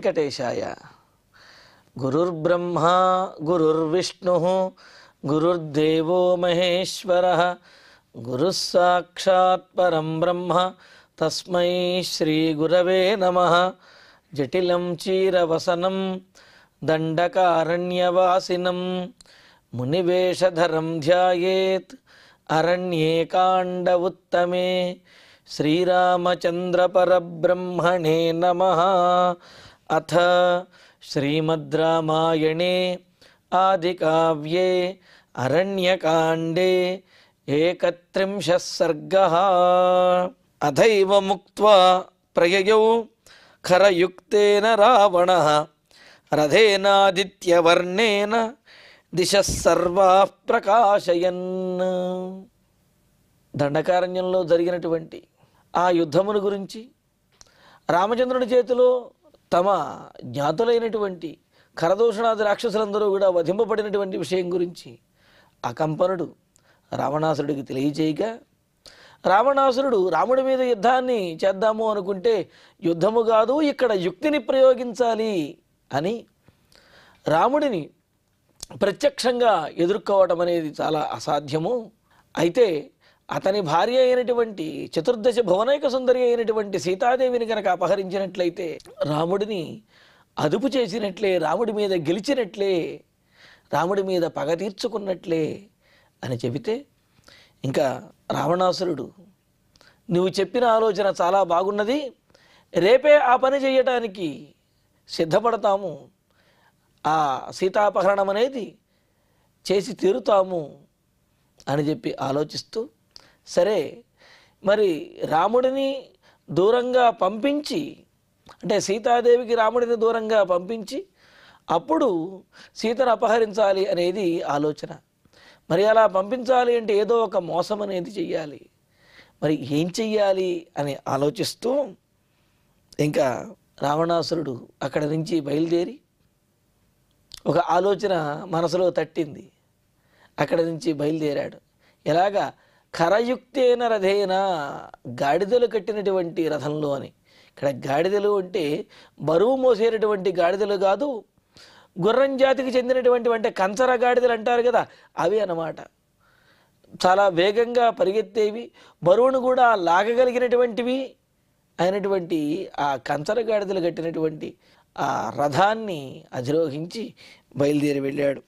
వెంకటేశాయ. గురుర్బ్రహ్మా గురుర్విష్ణుః గురుర్దేవో మహేశ్వరః గురుః సాక్షాత్ పరం బ్రహ్మ తస్మై శ్రీ గురవే నమః. జటిలం చీరవసనం దండకారణ్యవాసినం మునివేషధరం ధ్యాయేత్ అరణ్యే కాండ ఉత్తమే. శ్రీరామచంద్ర పరబ్రహ్మణే నమః. అథ శ్రీమద్ రామాయణే ఆదికావ్యే అరణ్యకాండే 31 సర్గః. అథైవ ముక్త్వా ప్రయయౌ ఖరయుక్తేన రావణః రథేనాదిత్యవర్ణేన దిశః సర్వాః ప్రకాశయన్. దండకారణ్యంలో జరిగినటువంటి ఆ యుద్ధమును గురించి, రామచంద్రుని చేతిలో తమ జ్ఞాతులైనటువంటి ఖరదూషణాది రాక్షసులందరూ కూడా వధింపబడినటువంటి విషయం గురించి అకంపనుడు రావణాసురుడికి తెలియజేయగా, రావణాసురుడు రాముడి మీద యుద్ధాన్ని చేద్దాము అనుకుంటే యుద్ధము కాదు, ఇక్కడ యుక్తిని ప్రయోగించాలి అని రాముడిని ప్రత్యక్షంగా ఎదుర్కోవటం అనేది చాలా అసాధ్యము. అయితే అతని భార్య అయినటువంటి చతుర్దశ భువనైక సుందరి అయినటువంటి సీతాదేవిని కనుక అపహరించినట్లయితే రాముడిని అదుపు చేసినట్లే, రాముడి మీద గెలిచినట్లే, రాముడి మీద పగ తీర్చుకున్నట్లే అని చెబితే, ఇంకా రావణాసురుడు నువ్వు చెప్పిన ఆలోచన చాలా బాగున్నది, రేపే ఆ పని చేయటానికి సిద్ధపడతాము, ఆ సీతాపహరణం అనేది చేసి తీరుతాము అని చెప్పి ఆలోచిస్తూ, సరే మరి రాముడిని దూరంగా పంపించి, అంటే సీతాదేవికి రాముడిని దూరంగా పంపించి అప్పుడు సీతను అపహరించాలి అనేది ఆలోచన. మరి అలా పంపించాలి అంటే ఏదో ఒక మోసం అనేది చెయ్యాలి, మరి ఏం చెయ్యాలి అని ఆలోచిస్తూ ఇంకా రావణాసురుడు అక్కడి నుంచి బయలుదేరి ఒక ఆలోచన మనసులో తట్టింది, అక్కడి నుంచి బయలుదేరాడు. ఎలాగా? ఖరయుక్తేన రథేన, గాడిదలు కట్టినటువంటి రథంలో అని. ఇక్కడ గాడిదలు అంటే బరువు మోసేటటువంటి గాడిదలు కాదు, గుర్రం జాతికి చెందినటువంటి అంటే కంచర గాడిదలు అంటారు కదా, అవి అన్నమాట. చాలా వేగంగా పరిగెత్తేవి, బరువును కూడా లాగగలిగినటువంటివి అయినటువంటి ఆ కంచర గాడిదలు కట్టినటువంటి ఆ రథాన్ని అధిరోహించి బయలుదేరి వెళ్ళాడు.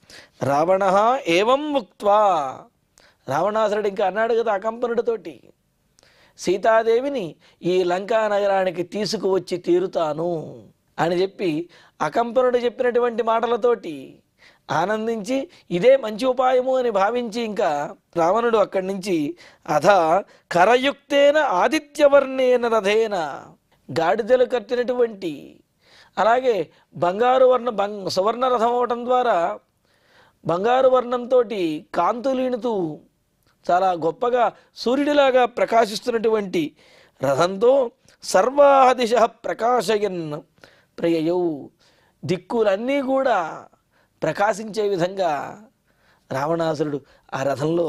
రావణ ఏవం ముక్త్వా, రావణాసురుడు ఇంకా అన్నాడు కదా అకంపనుడితోటి, సీతాదేవిని ఈ లంకా నగరానికి తీసుకువచ్చి తీరుతాను అని చెప్పి అకంపనుడు చెప్పినటువంటి మాటలతోటి ఆనందించి ఇదే మంచి ఉపాయము అని భావించి ఇంకా రావణుడు అక్కడి నుంచి అథ ఖరయుక్తేన ఆదిత్యవర్ణేన రథేన, గాడిదలు కట్టినటువంటి అలాగే బంగారు సువర్ణ రథం అవటం ద్వారా బంగారు వర్ణంతో కాంతులీనుతూ చాలా గొప్పగా సూర్యుడిలాగా ప్రకాశిస్తున్నటువంటి రథంతో సర్వాః దిశః ప్రకాశయన్ ప్రయయౌ, దిక్కులన్నీ కూడా ప్రకాశించే విధంగా రావణాసురుడు ఆ రథంలో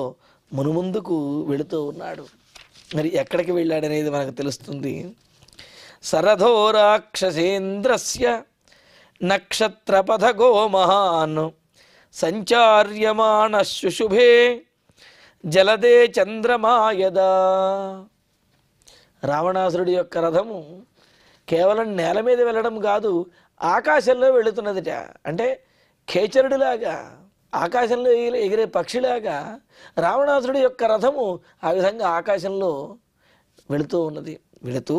మునుముందుకు వెళుతూ ఉన్నాడు. మరి ఎక్కడికి వెళ్ళాడనేది మనకు తెలుస్తుంది. సరథో రాక్షసేంద్రస్య నక్షత్రపథగో మహాన్ సంచార్యమాణ శుశుభే జలదే చంద్రమాయదా. రావణాసురుడి యొక్క రథము కేవలం నేల మీద వెళ్ళడం కాదు, ఆకాశంలో వెళుతున్నదిట. అంటే ఖేచరుడిలాగా ఆకాశంలో ఎగిరే పక్షిలాగా రావణాసురుడి యొక్క రథము ఆ విధంగా ఆకాశంలో వెళుతూ ఉన్నది. వెళుతూ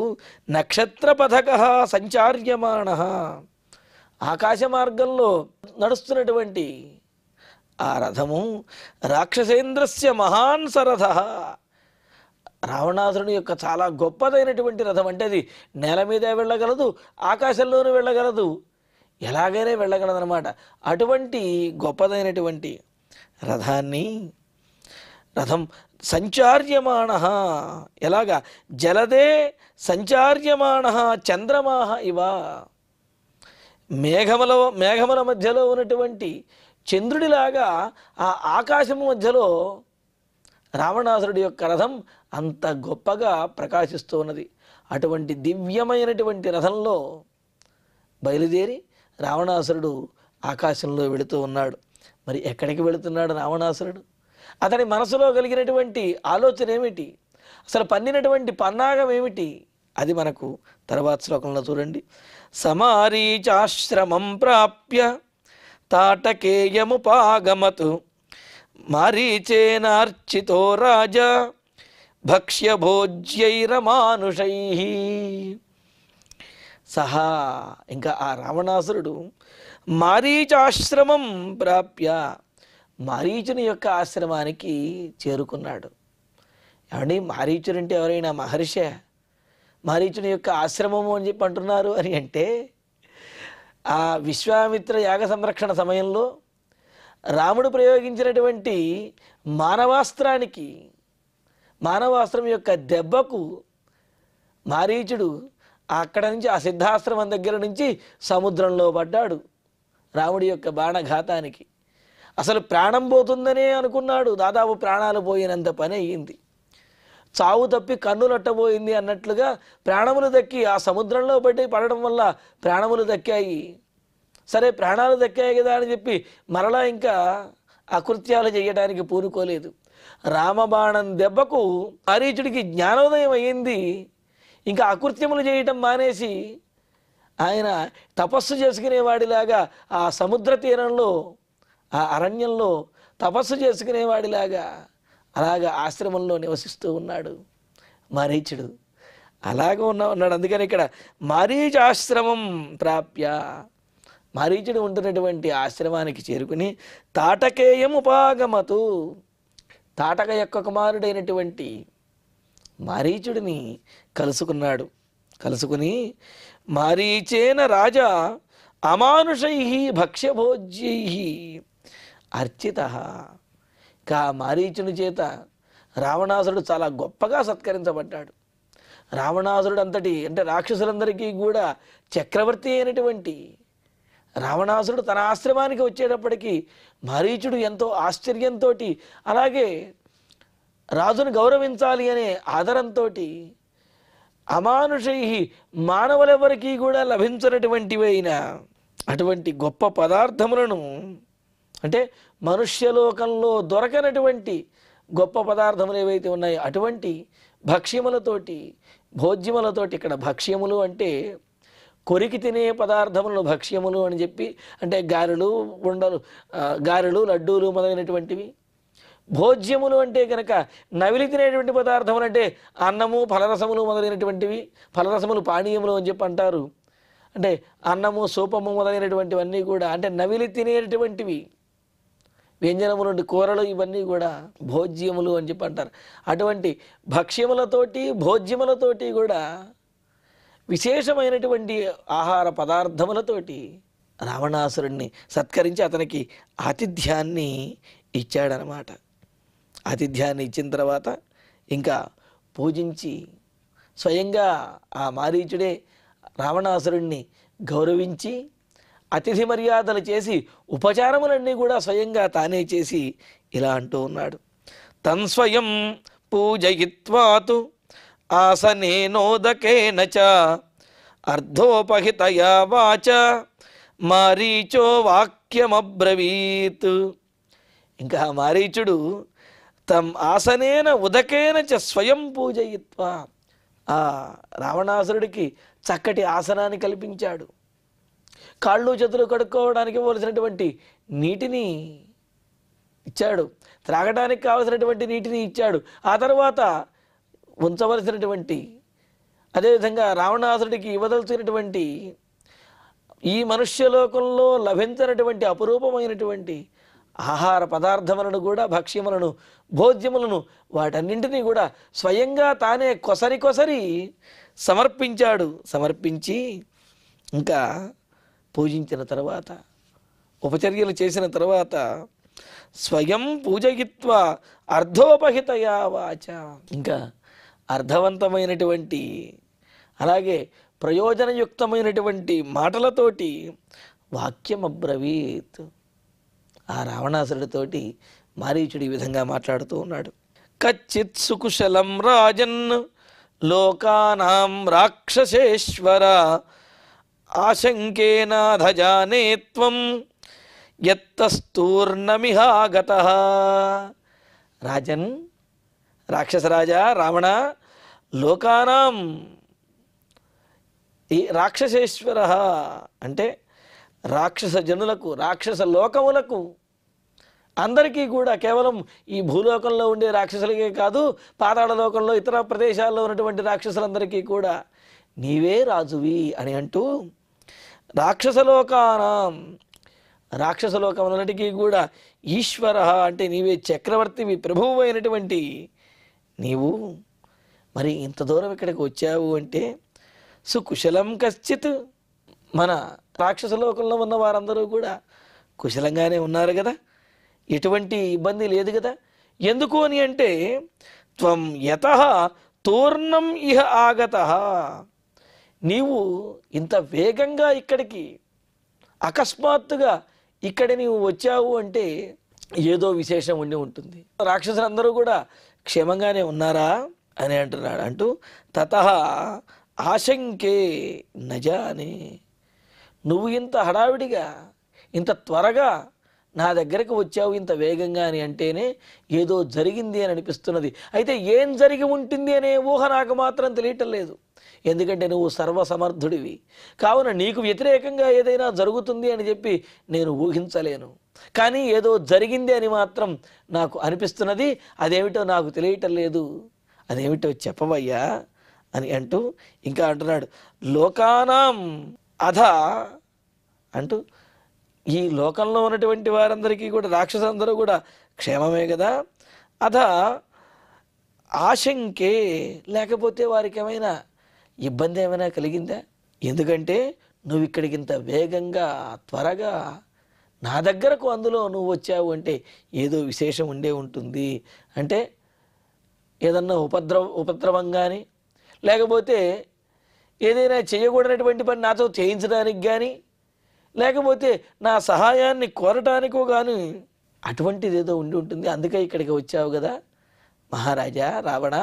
నక్షత్రపథక సంచార్యమాణ, ఆకాశ మార్గంలో నడుస్తున్నటువంటి ఆ రథము రాక్షసేంద్రస్య మహాన్ సరథ, రావణాసురుని యొక్క చాలా గొప్పదైనటువంటి రథం. అంటే అది నేల మీద వెళ్ళగలదు, ఆకాశంలోనూ వెళ్ళగలదు, ఎలాగైనా వెళ్ళగలదనమాట. అటువంటి గొప్పదైనటువంటి రథం సంచార్యమాణ, ఎలాగా? జలదే సంచార్యమాణ చంద్రమాహ ఇవ, మేఘముల మధ్యలో ఉన్నటువంటి చంద్రుడిలాగా ఆ ఆకాశము మధ్యలో రావణాసురుడి యొక్క రథం అంత గొప్పగా ప్రకాశిస్తూ ఉన్నది. అటువంటి దివ్యమైనటువంటి రథంలో బయలుదేరి రావణాసురుడు ఆకాశంలో వెళుతూ ఉన్నాడు. మరి ఎక్కడికి వెళుతున్నాడు రావణాసురుడు? అతని మనసులో కలిగినటువంటి ఆలోచన ఏమిటి? అసలు పన్నినటువంటి పన్నాగం ఏమిటి? అది మనకు తర్వాత శ్లోకంలో చూడండి. సమారీచాశ్రమం ప్రాప్య తాటకేయముపాగమతు మారీచేనార్చితో రాజా భక్ష్యభోజ్యైరమానుషై. సహా ఇంకా ఆ రావణాసురుడు మారీచాశ్రమం ప్రాప్య మారీచుని యొక్క ఆశ్రమానికి చేరుకున్నాడు. ఏమండి, మారీచుడు అంటే ఎవరైనా మహర్షి? మారీచుని యొక్క ఆశ్రమము అని చెప్పి అంటున్నారు అని అంటే, ఆ విశ్వామిత్ర యాగ సంరక్షణ సమయంలో రాముడు ప్రయోగించినటువంటి మానవాస్త్రానికి, మానవాస్త్రం యొక్క దెబ్బకు మారీచుడు అక్కడ నుంచి ఆ సిద్ధాశ్రమం దగ్గర నుంచి సముద్రంలో పడ్డాడు. రాముడి యొక్క బాణఘాతానికి అసలు ప్రాణం పోతుందనే అనుకున్నాడు. దాదాపు ప్రాణాలు పోయినంత పని అయ్యింది. చావు తప్పి కన్నులట్టబోయింది అన్నట్లుగా ప్రాణములు దక్కి ఆ సముద్రంలో పడడం వల్ల ప్రాణములు దక్కాయి. సరే, ప్రాణాలు దక్కాయి కదా అని చెప్పి మరలా ఇంకా అకృత్యాలు చేయడానికి పూనుకోలేదు. రామబాణం దెబ్బకు మారీచుడికి జ్ఞానోదయం అయ్యింది. ఇంకా అకృత్యములు చేయటం మానేసి ఆయన తపస్సు చేసుకునేవాడిలాగా ఆ సముద్ర తీరంలో, ఆ అరణ్యంలో తపస్సు చేసుకునేవాడిలాగా అలాగా ఆశ్రమంలో నివసిస్తూ ఉన్నాడు మారీచుడు. అలాగే ఉన్నాడు. అందుకని ఇక్కడ మారీచాశ్రమం ప్రాప్య, మారీచుడు ఉంటున్నటువంటి ఆశ్రమానికి చేరుకుని తాటకేయం ఉపాగమతు, తాటక యొక్క కుమారుడైనటువంటి మారీచుడిని కలుసుకున్నాడు. కలుసుకుని మారీచేన రాజా అమానుషై భక్ష్యభోజ్యై అర్చిత. కా మారీచుని చేత రావణాసురుడు చాలా గొప్పగా సత్కరించబడ్డాడు. రావణాసురుడు అంతటి అంటే రాక్షసులందరికీ కూడా చక్రవర్తి అయినటువంటి రావణాసురుడు తన ఆశ్రమానికి వచ్చేటప్పటికీ మారీచుడు ఎంతో ఆశ్చర్యంతో, అలాగే రాజును గౌరవించాలి అనే ఆదరంతో అమానుషై మానవులెవరికీ కూడా లభించినటువంటివైన అటువంటి గొప్ప పదార్థములను, అంటే మనుష్యలోకంలో దొరకనటువంటి గొప్ప పదార్థములు ఏవైతే ఉన్నాయో అటువంటి భక్ష్యములతోటి, భోజ్యములతోటి, ఇక్కడ భక్ష్యములు అంటే కొరికి తినే పదార్థములను భక్ష్యములు అని చెప్పి, అంటే గారెలు, ఉండలు, గారెలు, లడ్డూలు మొదలైనటువంటివి. భోజ్యములు అంటే కనుక నవిలి తినేటువంటి పదార్థములు అంటే అన్నము, ఫలరసములు మొదలైనటువంటివి. ఫలరసములు పానీయములు అని చెప్పి అంటారు. అంటే అన్నము, సూపము మొదలైనటువంటివన్నీ కూడా అంటే నవిలి తినేటువంటివి. వ్యంజనములు, కూరలు, ఇవన్నీ కూడా భోజ్యములు అని చెప్పి అంటారు. అటువంటి భక్ష్యములతోటి, భోజ్యములతోటి కూడా విశేషమైనటువంటి ఆహార పదార్థములతోటి రావణాసురుణ్ణి సత్కరించి అతనికి ఆతిథ్యాన్ని ఇచ్చాడనమాట. ఆతిథ్యాన్ని ఇచ్చిన తర్వాత ఇంకా పూజించి స్వయంగా ఆ మారీచుడే రావణాసురుణ్ణి గౌరవించి అతిథి మర్యాదలు చేసి ఉపచారములన్నీ కూడా స్వయంగా తానే చేసి ఇలా అంటూ ఉన్నాడు. తన్స్వయం పూజయిత్వాతు ఆసనేనోదకేన చ అర్ధోపహితయా వాచ మారీచో వాక్యమబ్రవీత్. ఇంకా మారీచుడు తమ్ ఆసనేన ఉదకేన చ స్వయం పూజయిత్వా, ఆ రావణాసురుడికి చక్కటి ఆసనాన్ని కల్పించాడు. కాళ్ళు చేతులు కడుక్కోవడానికి కావలసినటువంటి నీటిని ఇచ్చాడు. త్రాగడానికి కావలసినటువంటి నీటిని ఇచ్చాడు. ఆ తర్వాత ఉంచవలసినటువంటి, అదేవిధంగా రావణాసురుడికి ఇవ్వదలసినటువంటి ఈ మనుష్యలోకంలో లభించినటువంటి అపురూపమైనటువంటి ఆహార పదార్థములను కూడా, భక్ష్యములను, భోజ్యములను, వాటన్నింటినీ కూడా స్వయంగా తానే కొసరి సమర్పించాడు. సమర్పించి ఇంకా పూజించిన తర్వాత, ఉపచర్యలు చేసిన తర్వాత స్వయం పూజయిత్వా అర్ధోపహితయా వాచ, ఇంకా అర్థవంతమైనటువంటి అలాగే ప్రయోజనయుక్తమైనటువంటి మాటలతోటి వాక్యం అబ్రవీత్. ఆ రావణాసురుడితోటి మారీచుడు ఈ విధంగా మాట్లాడుతూ ఉన్నాడు. కచ్చిత్ సుకుశలం రాజన్ లోకానాం రాక్షసేశ్వర ఆశంకేనాధ జానే త్వం యత్తస్తూర్ణమిహాగతః. రాజన్, రాక్షసరాజా, రావణ, లోకానాం, ఈ రాక్షసేశ్వర అంటే రాక్షస జనులకు, రాక్షస లోకములకు అందరికీ కూడా, కేవలం ఈ భూలోకంలో ఉండే రాక్షసులకే కాదు, పాతాళ లోకంలో ఇతర ప్రదేశాల్లో ఉన్నటువంటి రాక్షసులందరికీ కూడా నీవే రాజువి అని అంటూ, రాక్షసలోకానాం, రాక్షసలోకములన్నిటికీ కూడా ఈశ్వర అంటే నీవే చక్రవర్తివి, ప్రభువు అయినటువంటి నీవు మరి ఇంత దూరం ఇక్కడికి వచ్చావు అంటే సుకుశలం కశ్చిత్, మన రాక్షసలోకంలో ఉన్న వారందరూ కూడా కుశలంగానే ఉన్నారు కదా, ఎటువంటి ఇబ్బంది లేదు కదా. ఎందుకు అని అంటే త్వం యతః తూర్ణం ఇహ ఆగతః, నీవు ఇంత వేగంగా ఇక్కడికి అకస్మాత్తుగా ఇక్కడ నీవు వచ్చావు అంటే ఏదో విశేషం ఉండి ఉంటుంది. రాక్షసులందరూ కూడా క్షేమంగానే ఉన్నారా అని అంటున్నాడు. అంటూ తతః ఆశంకే నజానే, నువ్వు ఇంత హడావిడిగా ఇంత త్వరగా నా దగ్గరకు వచ్చావు ఇంత వేగంగా అని అంటేనే ఏదో జరిగింది అని అనిపిస్తున్నది. అయితే ఏం జరిగి ఉంటుంది అనే ఊహ నాకు మాత్రం తెలియటం లేదు. ఎందుకంటే నువ్వు సర్వసమర్థుడివి కావున నీకు వ్యతిరేకంగా ఏదైనా జరుగుతుంది అని చెప్పి నేను ఊహించలేను. కానీ ఏదో జరిగింది అని మాత్రం నాకు అనిపిస్తున్నది. అదేమిటో నాకు తెలియటం లేదు, అదేమిటో చెప్పవయ్యా అని అంటూ ఇంకా అంటున్నాడు. లోకానాం అధ అంటూ ఈ లోకంలో ఉన్నటువంటి వారందరికీ కూడా, రాక్షసులందరూ కూడా క్షేమమే కదా. అధ ఆశంకే, లేకపోతే వారికి ఏమైనా ఇబ్బంది ఏమైనా కలిగిందా? ఎందుకంటే నువ్వు ఇక్కడికి ఇంత వేగంగా త్వరగా నా దగ్గరకు అందులో నువ్వు వచ్చావు అంటే ఏదో విశేషం ఉండే ఉంటుంది. అంటే ఏదన్నా ఉపద్రవం కానీ, లేకపోతే ఏదైనా చేయకూడనటువంటి పని నాతో చేయించడానికి కానీ, లేకపోతే నా సహాయాన్ని కోరటానికో కానీ అటువంటిది ఏదో ఉండి ఉంటుంది. అందుకే ఇక్కడికి వచ్చావు కదా మహారాజా రావణ,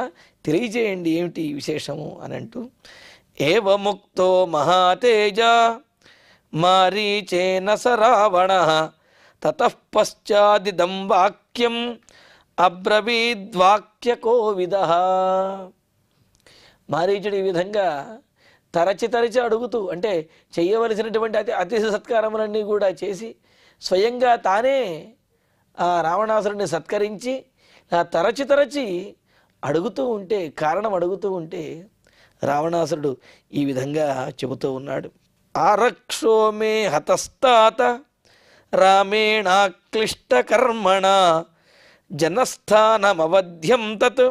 తెలియజేయండి ఏమిటి విశేషము అని అంటూ, ఏవముక్తో మహాతేజ మారీచేన స రావణ తతః పశ్చాదిదం వాక్యం అబ్రవీద్వాక్యకోవిదః. మారీచుడు ఈ విధంగా తరచి అడుగుతూ, అంటే చేయవలసినటువంటి అతిథి సత్కారములన్నీ కూడా చేసి స్వయంగా తానే ఆ రావణాసురుడిని సత్కరించి తరచి అడుగుతూ ఉంటే, కారణం అడుగుతూ ఉంటే రావణాసురుడు ఈ విధంగా చెబుతూ ఉన్నాడు. ఆరక్షో మే హతస్తాత రామేణాక్లిష్టకర్మణ జనస్థానమవధ్యం తత్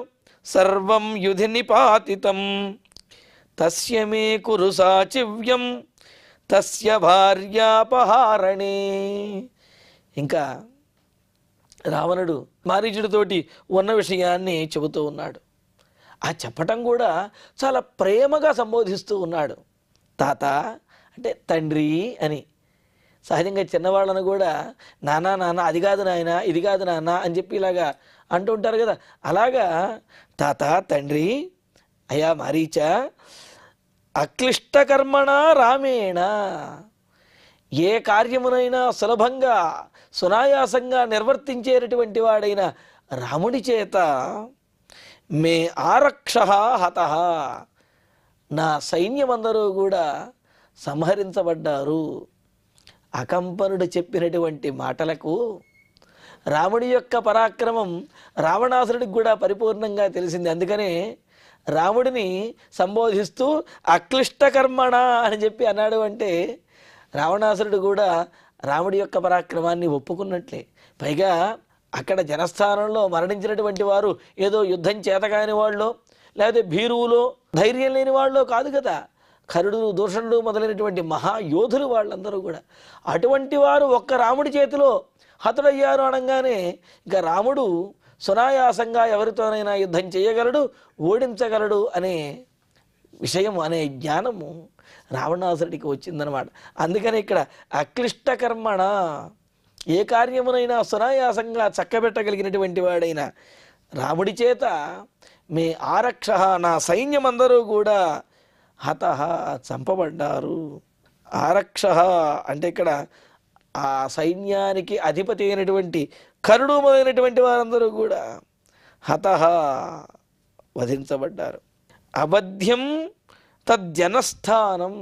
సర్వం యుధి నిపాతితం తస్య మే కురు సాచివ్యం తస్య భార్యాపహారణే. ఇంకా రావణుడు మారీచుడితోటి ఉన్న విషయాన్ని చెబుతూ ఉన్నాడు. ఆ చెప్పటం కూడా చాలా ప్రేమగా సంబోధిస్తూ ఉన్నాడు. తాత అంటే తండ్రి అని. సహజంగా చిన్నవాళ్ళను కూడా నానా నాన్న, అది కాదు నాయన, ఇది కాదు నాన్న అని చెప్పి ఇలాగా అంటూ ఉంటారు కదా. అలాగా తాత, తండ్రి, అయ్యా మారీచ, అక్లిష్టకర్మణ రామేణ, ఏ కార్యమునైనా సులభంగా సునాయాసంగా నిర్వర్తించేటటువంటి వాడైన రాముడి చేత మే ఆరక్ష హతః, నా సైన్యమందరూ కూడా సంహరించబడ్డారు. అకంపనుడు చెప్పినటువంటి మాటలకు రాముడి యొక్క పరాక్రమం రావణాసురుడికి కూడా పరిపూర్ణంగా తెలిసింది. అందుకనే రాముడిని సంబోధిస్తూ అక్లిష్టకర్మణ అని చెప్పి అన్నాడు. అంటే రావణాసురుడు కూడా రాముడి యొక్క పరాక్రమాన్ని ఒప్పుకున్నట్లే. పైగా అక్కడ జనస్థానంలో మరణించినటువంటి వారు ఏదో యుద్ధం చేతకాని వాళ్ళు, లేకపోతే భీరువులో ధైర్యం లేని వాళ్ళు కాదు కదా. ఖరుడు, దూషణుడు మొదలైనటువంటి మహాయోధులు వాళ్ళందరూ కూడా. అటువంటి వారు ఒక్క రాముడి చేతిలో హతుడయ్యారు అనగానే ఇక రాముడు సునాయాసంగా ఎవరితోనైనా యుద్ధం చేయగలడు, ఓడించగలడు అనే విషయం, అనే జ్ఞానము రావణాసురుడికి వచ్చిందనమాట. అందుకని ఇక్కడ అక్లిష్టకర్మణ, ఏ కార్యమునైనా సునాయాసంగా చక్కబెట్టగలిగినటువంటి వాడైన రాముడి చేత మే ఆరక్ష, నా సైన్యమందరూ కూడా హతః, చంపబడ్డారు. ఆరక్ష అంటే ఇక్కడ ఆ సైన్యానికి అధిపతి అయినటువంటి కరుడు మొదలైనటువంటి వారందరూ కూడా హతః వధించబడ్డారు. అబధ్యం తజ్జనస్థానం,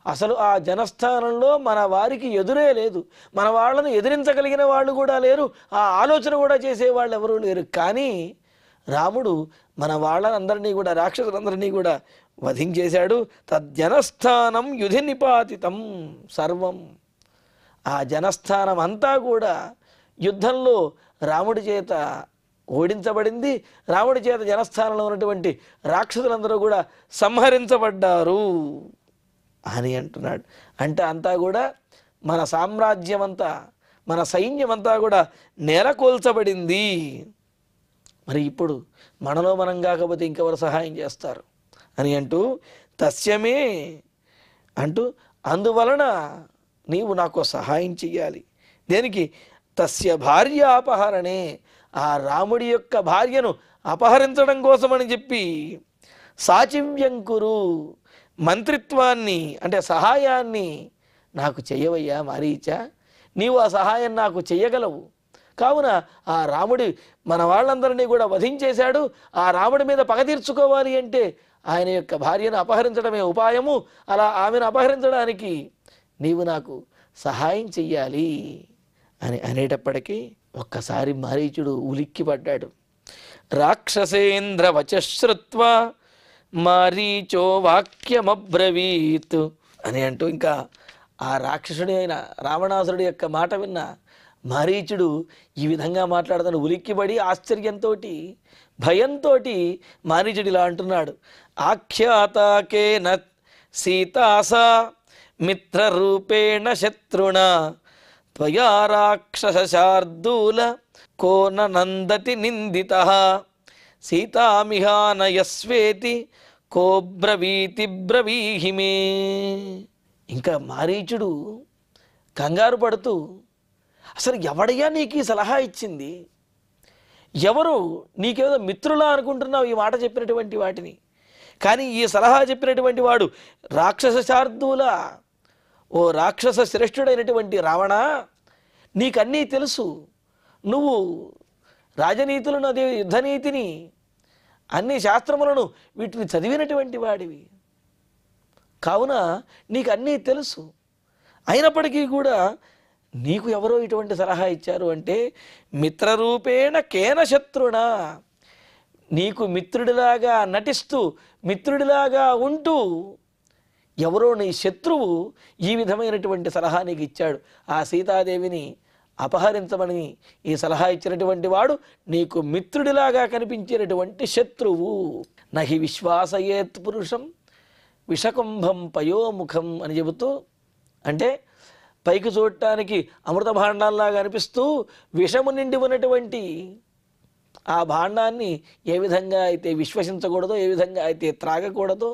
అసలు ఆ జనస్థానంలో మన వారికి ఎదురే లేదు, మన వాళ్ళను ఎదిరించగలిగిన వాళ్ళు కూడా లేరు, ఆ ఆలోచన కూడా చేసేవాళ్ళు ఎవరూ లేరు. కానీ రాముడు మన వాళ్ళందరినీ కూడా, రాక్షసులందరినీ కూడా వధించేశాడు. తజ్జనస్థానం యుధి నిపాతితం సర్వం, ఆ జనస్థానం అంతా కూడా యుద్ధంలో రాముడి చేత ఓడించబడింది. రాముడి చేత జనస్థానంలో ఉన్నటువంటి రాక్షసులందరూ కూడా సంహరించబడ్డారు అని అంటున్నాడు. అంటే అంతా కూడా మన సామ్రాజ్యం అంతా, మన సైన్యం అంతా కూడా నేలకొల్చబడింది. మరి ఇప్పుడు మనలో మనం కాకపోతే ఇంకెవరు సహాయం చేస్తారు అని అంటూ తస్యమే అంటూ అందువలన నీవు నాకు సహాయం చెయ్యాలి. దేనికి? తస్య భార్య అపహరణే, ఆ రాముడి యొక్క భార్యను అపహరించడం కోసమని చెప్పి సాచివ్యంకురు, మంత్రిత్వాన్ని అంటే సహాయాన్ని నాకు చెయ్యవయ్యా మారీచా, నీవు ఆ సహాయం నాకు చెయ్యగలవు. కావున ఆ రాముడి మన వాళ్ళందరినీ కూడా వధించేశాడు. ఆ రాముడి మీద పగ తీర్చుకోవాలి అంటే ఆయన యొక్క భార్యను అపహరించడమే ఉపాయము. అలా ఆమెను అపహరించడానికి నీవు నాకు సహాయం చెయ్యాలి అని అనేటప్పటికీ ఒక్కసారి మారీచుడు ఉలిక్కిపడ్డాడు. రాక్షసేంద్ర వచశ్రుత్వా మారీచో వాక్యమబ్రవీత్ అని అంటూ ఇంకా ఆ రాక్షసుడి అయిన రావణాసురుడి యొక్క మాట విన్న మారీచుడు ఈ విధంగా మాట్లాడుతాడు. ఉలిక్కిపడి ఆశ్చర్యంతో భయంతో మారీచుడు ఇలా అంటున్నాడు. ఆఖ్యాతాకేన సీతాసా మిత్రరూపేణ శత్రుణ త్వయా రాక్షసశార్దూల కో నందతి నిందితః సీతామిహానయస్వేతి కోబ్రవీతి బ్రవీహి మే. ఇంకా మారీచుడు కంగారు పడుతూ, అసలు ఎవడయ్యా నీకు ఈ సలహా ఇచ్చింది? ఎవరు? నీకేదో మిత్రులా అనుకుంటున్నావు ఈ మాట చెప్పినటువంటి వాటిని, కానీ ఈ సలహా చెప్పినటువంటి వాడు రాక్షస శార్దూల, ఓ రాక్షస శ్రేష్ఠుడైనటువంటి రావణ, నీకన్నీ తెలుసు, నువ్వు రాజనీతులను, అదే యుద్ధనీతిని, అన్ని శాస్త్రములను వీటిని చదివినటువంటి వాడివి. కావున నీకు అన్నీ తెలుసు. అయినప్పటికీ కూడా నీకు ఎవరో ఇటువంటి సలహా ఇచ్చారు అంటే మిత్రరూపేణ కేన శత్రుణ, నీకు మిత్రుడిలాగా నటిస్తూ, మిత్రుడిలాగా ఉంటూ ఎవరో నీ శత్రువు ఈ విధమైనటువంటి సలహా నీకు ఇచ్చాడు. ఆ సీతాదేవిని అపహరించమని ఈ సలహా ఇచ్చినటువంటి వాడు నీకు మిత్రుడిలాగా కనిపించినటువంటి శత్రువు. నహి విశ్వాసయేత్ పురుషం విషకుంభం పయోముఖం అని చెబుతూ, అంటే పైకి చూడటానికి అమృత భాండాల్లాగా అనిపిస్తూ విషము నిండి ఉన్నటువంటి ఆ భాండాన్ని ఏ విధంగా అయితే విశ్వసించకూడదో, ఏ విధంగా అయితే త్రాగకూడదో,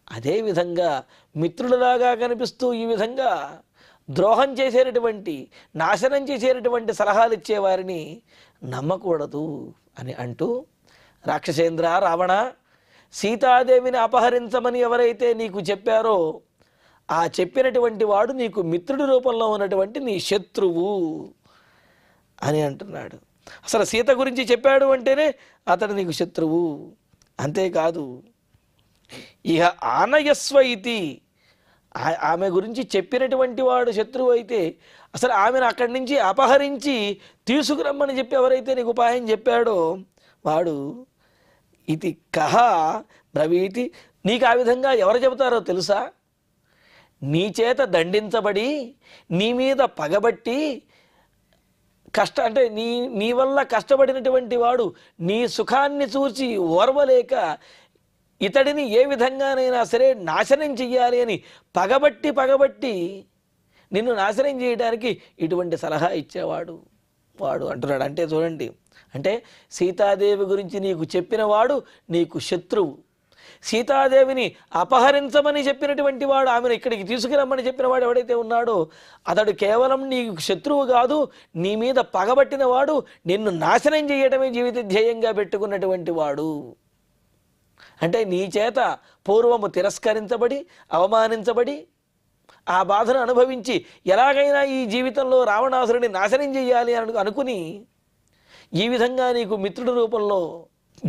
అదేవిధంగా మిత్రులలాగా కనిపిస్తూ ఈ విధంగా ద్రోహం చేసేటటువంటి, నాశనం చేసేటటువంటి సలహాలు ఇచ్చేవారిని నమ్మకూడదు అని అంటూ, రాక్షసేంద్ర రావణ, సీతాదేవిని అపహరించమని ఎవరైతే నీకు చెప్పారో ఆ చెప్పినటువంటి వాడు నీకు మిత్రుడి రూపంలో ఉన్నటువంటి నీ శత్రువు అని అంటున్నాడు. అసలు సీత గురించి చెప్పాడు అంటేనే అతడు నీకు శత్రువు. అంతేకాదు, ఇహ ఆనయస్వ ఇతి, ఆమె గురించి చెప్పినటువంటి వాడు శత్రువు అయితే అసలు ఆమెను అక్కడి నుంచి అపహరించి తీసుకురమ్మని చెప్పి ఎవరైతే నీకు ఉపాయం చెప్పాడో వాడు ఇది కహ బ్రవీతి, నీకు ఆ విధంగా ఎవరు చెబుతారో తెలుసా? నీ చేత దండించబడి, నీ మీద పగబట్టి అంటే నీ వల్ల కష్టపడినటువంటి వాడు నీ సుఖాన్ని చూసి ఓర్వలేక ఇతడిని ఏ విధంగానైనా సరే నాశనం చెయ్యాలి అని పగబట్టి నిన్ను నాశనం చేయడానికి ఇటువంటి సలహా ఇచ్చేవాడు వాడు అంటున్నాడు. అంటే చూడండి, అంటే సీతాదేవి గురించి నీకు చెప్పిన వాడు నీకు శత్రువు. సీతాదేవిని అపహరించమని చెప్పినటువంటి వాడు, ఆమెను ఇక్కడికి తీసుకురమ్మని చెప్పిన వాడు ఎవడైతే ఉన్నాడో అతడు కేవలం నీకు శత్రువు కాదు, నీ మీద పగబట్టిన వాడు, నిన్ను నాశనం చేయటమే జీవిత ధ్యేయంగా పెట్టుకున్నటువంటి వాడు. అంటే నీ చేత పూర్వము తిరస్కరించబడి, అవమానించబడి, ఆ బాధను అనుభవించి ఎలాగైనా ఈ జీవితంలో రావణాసురుని నాశనం చేయాలి అని అనుకుని ఈ విధంగా నీకు మిత్రుడి రూపంలో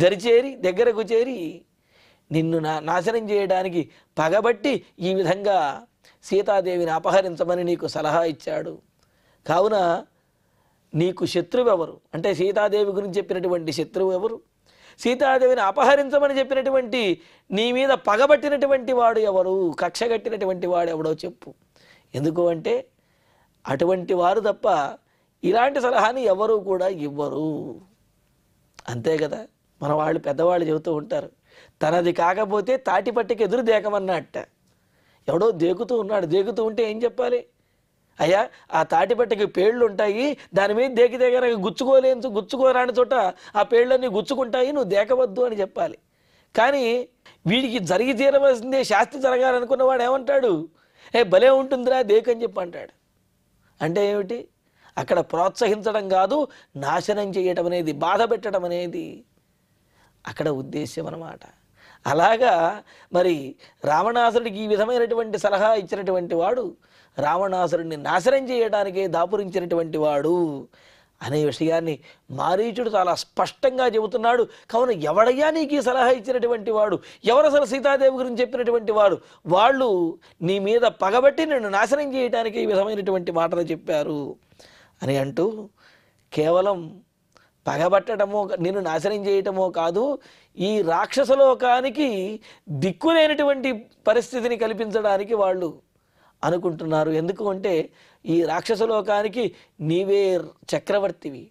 దరిచేరి దగ్గరకు చేరి నిన్ను నాశనం చేయడానికి పగబట్టి ఈ విధంగా సీతాదేవిని అపహరించమని నీకు సలహా ఇచ్చాడు. కావున నీకు శత్రువు ఎవరు అంటే సీతాదేవి గురించి చెప్పినటువంటి శత్రువు ఎవరు, సీతాదేవిని అపహరించమని చెప్పినటువంటి నీ మీద పగబట్టినటువంటి వాడు ఎవరు, కక్షగట్టినటువంటి వాడు ఎవడో చెప్పు. ఎందుకు అంటే అటువంటి వారు తప్ప ఇలాంటి సలహాని ఎవరు కూడా ఇవ్వరు. అంతే కదా, మన వాళ్ళు పెద్దవాళ్ళు చెబుతూ ఉంటారు, తనది కాకపోతే తాటిపట్టికి ఎదురు దేకమన్నట్ట. ఎవడో దేకుతూ ఉన్నాడు, దేకుతూ ఉంటే ఏం చెప్పాలి, అయ్యా ఆ తాటిపట్టికి పేళ్ళు ఉంటాయి, దాని మీద దేకి దగ్గర గుచ్చుకోరాని చోట ఆ పేళ్ళన్నీ గుచ్చుకుంటాయి, నువ్వు దేకవద్దు అని చెప్పాలి. కానీ వీడికి జరిగి తీరవలసిందే, శాస్తి జరగాలనుకున్నవాడు ఏమంటాడు, భలే ఉంటుందిరా దేకని చెప్పి అంటాడు. అంటే ఏమిటి, అక్కడ ప్రోత్సహించడం కాదు, నాశనం చేయటం అనేది, బాధ పెట్టడం అనేది అక్కడ ఉద్దేశ్యం అన్నమాట. అలాగా మరి రావణాసురుడికి ఈ విధమైనటువంటి సలహా ఇచ్చినటువంటి వాడు రావణాసురుడిని నాశనం చేయడానికే దాపురించినటువంటి వాడు అనే విషయాన్ని మారీచుడు చాలా స్పష్టంగా చెబుతున్నాడు. కావున ఎవడయ్యా నీకు ఈ సలహా ఇచ్చినటువంటి వాడు, ఎవరు అసలు సీతాదేవి గురించి చెప్పినటువంటి వాడు, వాళ్ళు నీ మీద పగబట్టి నిన్ను నాశనం చేయడానికి ఈ విధమైనటువంటి మాటలు చెప్పారు అని అంటూ కేవలం పగబట్టడమో నిన్ను నాశనం చేయటమో కాదు, ఈ రాక్షసలోకానికి దిక్కులేనటువంటి పరిస్థితిని కల్పించడానికి వాళ్ళు అనుకుంటున్నారు. ఎందుకు అంటే ఈ రాక్షసలోకానికి నీవే చక్రవర్తివి,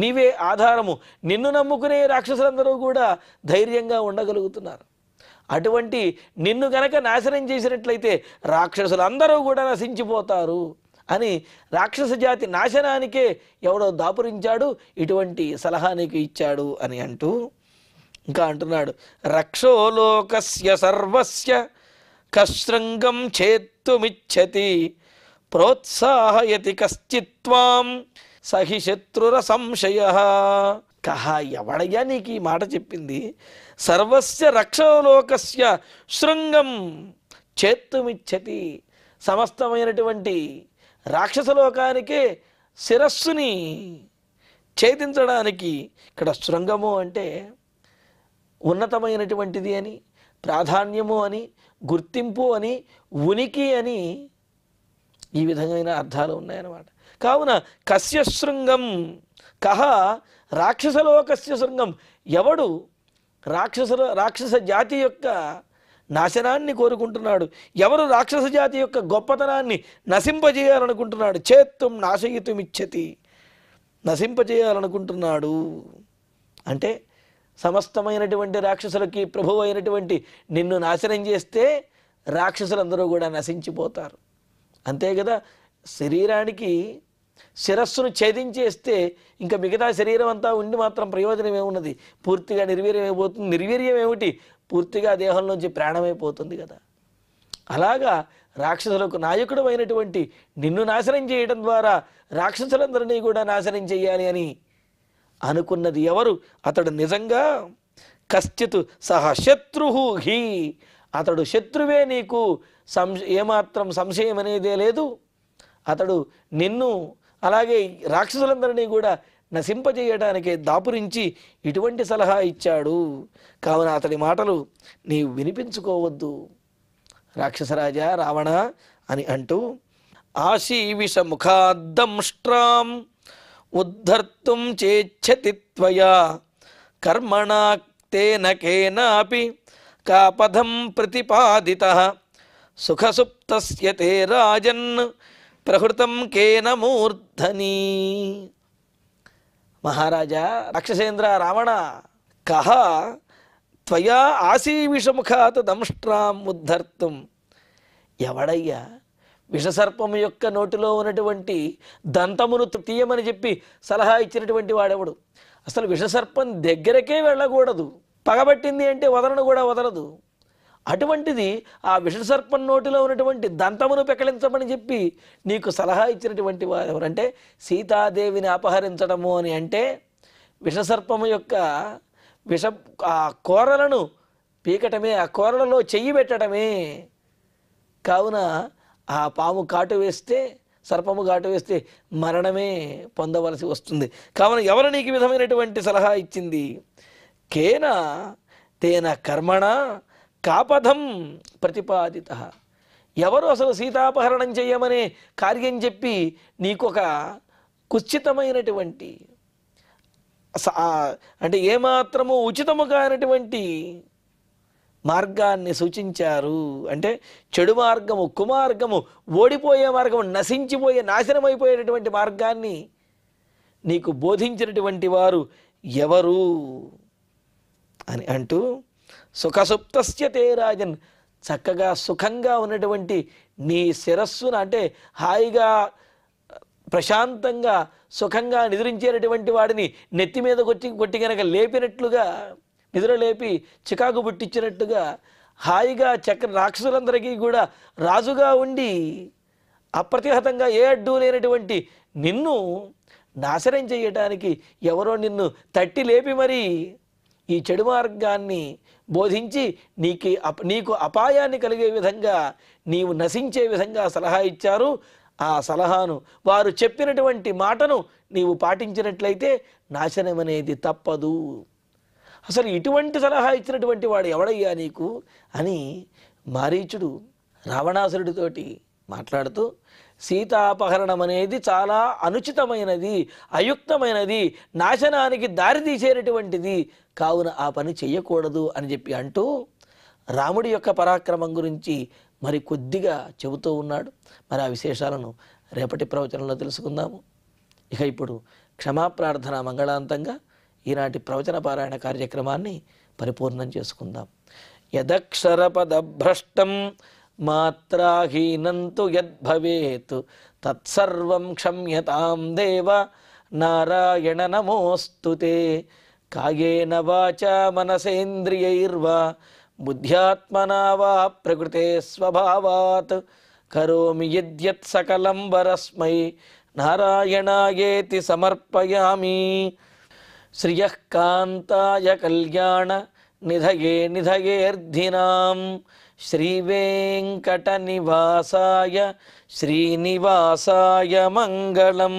నీవే ఆధారము, నిన్ను నమ్ముకునే రాక్షసులందరూ కూడా ధైర్యంగా ఉండగలుగుతున్నారు. అటువంటి నిన్ను గనక నాశనం చేసినట్లయితే రాక్షసులందరూ కూడా నశించిపోతారు అని రాక్షస జాతి నాశనానికే ఎవడో దాపురించాడు, ఇటువంటి సలహా నీకు ఇచ్చాడు అని అంటూ ఇంకా అంటున్నాడు, రక్షోలోకస్య సర్వస్య కశృంగం చేత్తుమిచ్చతి ప్రోత్సాహయతి కశ్చిత్వాం సహి శత్రుర సంశయ. కహ ఎవడయ్యా నీకు ఈ మాట చెప్పింది, సర్వస్య రక్షోలోకస్య శృంగం చేత్తుమిచ్చతి, సమస్తమైనటువంటి రాక్షసలోకానికే శిరస్సుని ఛేదించడానికి. ఇక్కడ శృంగము అంటే ఉన్నతమైనటువంటిది అని, ప్రాధాన్యము అని, గుర్తింపు అని, ఉనికి అని ఈ విధమైన అర్థాలు ఉన్నాయన్నమాట. కావున కస్య శృంగం, కహ రాక్షసలోకస్య శృంగం, ఎవడు రాక్షస జాతి యొక్క నాశనాన్ని కోరుకుంటున్నాడు, ఎవరు రాక్షస జాతి యొక్క గొప్పతనాన్ని నశింపజేయాలనుకుంటున్నాడు, చేత్తుం నాశయితుమిచ్చతి, నశింపజేయాలనుకుంటున్నాడు అంటే సమస్తమైనటువంటి రాక్షసులకి ప్రభువు అయినటువంటి నిన్ను నాశనం చేస్తే రాక్షసులందరూ కూడా నశించిపోతారు. అంతే కదా, శరీరానికి శిరస్సును ఛేదించేస్తే ఇంకా మిగతా శరీరం అంతా ఉండి మాత్రం ప్రయోజనం ఏమున్నది, పూర్తిగా నిర్వీర్యమైపోతుంది. నిర్వీర్యం ఏమిటి, పూర్తిగా దేహంలోంచి ప్రాణమైపోతుంది కదా. అలాగా రాక్షసులకు నాయకుడు అయినటువంటి నిన్ను నాశనం చేయడం ద్వారా రాక్షసులందరినీ కూడా నాశనం చేయాలి అని అనుకున్నది ఎవరు, అతడు నిజంగా కశ్చిత్ సహ శత్రుహు హి, అతడు శత్రువే, నీకు ఏమాత్రం సంశయం అనేదే లేదు. అతడు నిన్ను అలాగే రాక్షసులందరినీ కూడా నశింపజేయడానికే దాపురించి ఇటువంటి సలహా ఇచ్చాడు. కావున అతడి మాటలు నీవు వినిపించుకోవద్దు రాక్షసరాజా రావణ అని అంటూ, ఆశీవిష ముఖాద్దంష్ట్రాం ఉద్ధర్తుం చేచ్ఛతి త్వయా కర్మణా తేన కేనాపి కాపథం ప్రతిపాదితః సుఖసుప్తస్య తే రాజన్ ప్రహృతం కేన మూర్ధని. మహారాజా రాక్షసేంద్ర రావణ, కహ త్వయా ఆశీవిషముఖాత్ దంష్ట్రాం ఉద్ధర్తుం, ఎవడయ్యా విషసర్పము యొక్క నోటిలో ఉన్నటువంటి దంతమును తీయమని చెప్పి సలహా ఇచ్చినటువంటి వాడెవడు? అసలు విషసర్పం దగ్గరకే వెళ్ళకూడదు, పగబట్టింది అంటే వదలను కూడా వదలదు. అటువంటిది ఆ విషసర్పం నోటిలో ఉన్నటువంటి దంతమును పెకలించమని చెప్పి నీకు సలహా ఇచ్చినటువంటి వారు ఎవరంటే సీతాదేవిని అపహరించడము అని అంటే విషసర్పము యొక్క ఆ కోరలను పీకటమే, ఆ కోరలలో చెయ్యి పెట్టడమే. కావున ఆ పాము కాటు వేస్తే, సర్పము కాటు వేస్తే మరణమే పొందవలసి వస్తుంది. కావున ఎవరు నీకు ఈ విధమైనటువంటి సలహా ఇచ్చింది? కేన తేన కర్మణ కాపథం ప్రతిపాదిత. ఎవరు అసలు సీతాపహరణం చేయమనే కార్యం చెప్పి నీకొక కుత్సితమైనటువంటి అంటే ఏమాత్రము ఉచితము కానటువంటి మార్గాన్ని సూచించారు? అంటే చెడు మార్గము, కుమార్గము, ఓడిపోయే మార్గము, నశించిపోయే, నాశనమైపోయేటటువంటి మార్గాన్ని నీకు బోధించినటువంటి వారు ఎవరు అని అంటూ, సుఖసుప్తస్య తే రాజన్, చక్కగా సుఖంగా ఉన్నటువంటి నీ శిరస్సును, అంటే హాయిగా ప్రశాంతంగా సుఖంగా నిద్రించేటటువంటి వాడిని నెత్తి మీద కొట్టి కనుక లేపినట్లుగా, నిద్ర లేపి చికాకు పుట్టించినట్టుగా హాయిగా రాక్షసులందరికీ కూడా రాజుగా ఉండి అప్రతిహతంగా ఏ అడ్డు లేనటువంటి నిన్ను నాశనం చేయటానికి ఎవరో నిన్ను తట్టి లేపి మరి ఈ చెడు మార్గాన్ని బోధించి నీకు అపాయాన్ని కలిగే విధంగా, నీవు నశించే విధంగా సలహా ఇచ్చారు. ఆ సలహాను, వారు చెప్పినటువంటి మాటను నీవు పాటించినట్లయితే నాశనం అనేది తప్పదు. అసలు ఇటువంటి సలహా ఇచ్చినటువంటి వాడు ఎవడయ్యా నీకు అని మారీచుడు రావణాసురుడితోటి మాట్లాడుతూ, సీతాపహరణం అనేది చాలా అనుచితమైనది, అయుక్తమైనది, నాశనానికి దారితీసేటటువంటిది, కావున ఆ పని చెయ్యకూడదు అని చెప్పి అంటూ రాముడి యొక్క పరాక్రమం గురించి మరి కొద్దిగా చెబుతూ ఉన్నాడు. మరి ఆ విశేషాలను రేపటి ప్రవచనంలో తెలుసుకుందాము. ఇక ఇప్పుడు క్షమాప్రార్థన మంగళాంతంగా ఈనాటి ప్రవచన పారాయణ కార్యక్రమాన్ని పరిపూర్ణం చేసుకుందాం. యదక్షరపదభ్రష్టం మాత్రాహీనంతు యద్భవేత్ తత్సర్వం క్షమ్యతాం దేవ నారాయణ నమోస్తుతే. కాయేన వాచా మనసేంద్రియైర్వా బుద్ధ్యాత్మనా వా ప్రకృతే స్వభావాత్ కరోమి యద్యత్ సకలం వరస్మై నారాయణాయేతి సమర్పయామి. శ్రియః కాంతాయ కళ్యాణ నిధయే నిధయేర్ధినాం శ్రీవేంకట నివాసాయ శ్రీనివాసాయ మంగళం.